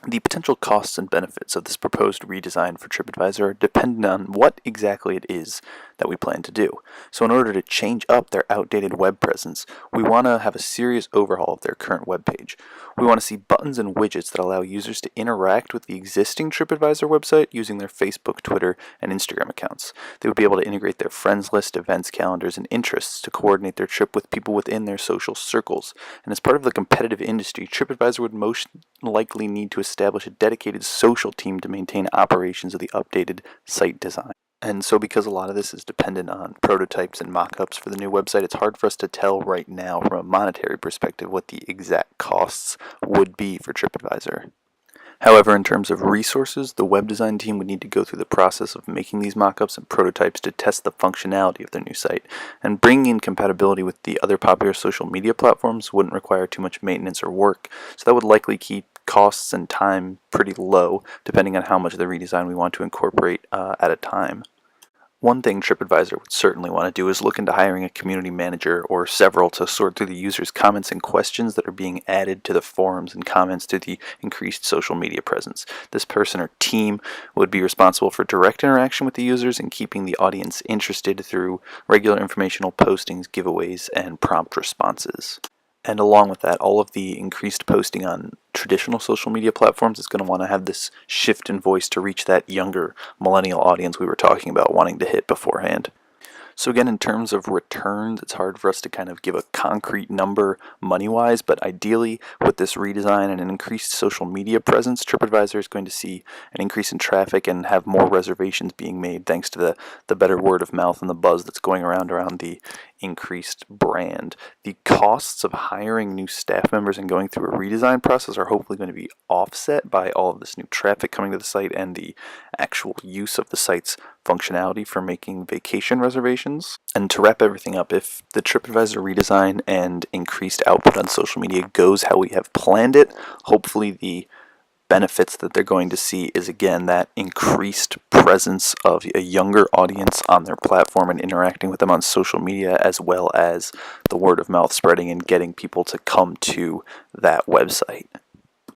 The potential costs and benefits of this proposed redesign for TripAdvisor are dependent on what exactly it is that we plan to do. So in order to change up their outdated web presence, we want to have a serious overhaul of their current web page. We want to see buttons and widgets that allow users to interact with the existing TripAdvisor website using their Facebook, Twitter, and Instagram accounts. They would be able to integrate their friends list, events, calendars, and interests to coordinate their trip with people within their social circles. And as part of the competitive industry, TripAdvisor would most likely need to establish a dedicated social team to maintain operations of the updated site design. And so because a lot of this is dependent on prototypes and mock-ups for the new website, it's hard for us to tell right now from a monetary perspective what the exact costs would be for TripAdvisor. However, in terms of resources, the web design team would need to go through the process of making these mockups and prototypes to test the functionality of their new site, and bringing in compatibility with the other popular social media platforms wouldn't require too much maintenance or work, so that would likely keep costs and time pretty low, depending on how much of the redesign we want to incorporate at a time. One thing TripAdvisor would certainly want to do is look into hiring a community manager or several to sort through the users' comments and questions that are being added to the forums and comments to the increased social media presence. This person or team would be responsible for direct interaction with the users and keeping the audience interested through regular informational postings, giveaways, and prompt responses. And along with that, all of the increased posting on traditional social media platforms is going to want to have this shift in voice to reach that younger millennial audience we were talking about wanting to hit beforehand. So again, in terms of returns, it's hard for us to kind of give a concrete number money-wise, but ideally with this redesign and an increased social media presence, TripAdvisor is going to see an increase in traffic and have more reservations being made thanks to the better word of mouth and the buzz that's going around the increased brand. The costs of hiring new staff members and going through a redesign process are hopefully going to be offset by all of this new traffic coming to the site and the actual use of the site's functionality for making vacation reservations. And to wrap everything up, if the TripAdvisor redesign and increased output on social media goes how we have planned it, hopefully the benefits that they're going to see is again that increased presence of a younger audience on their platform and interacting with them on social media, as well as the word of mouth spreading and getting people to come to that website.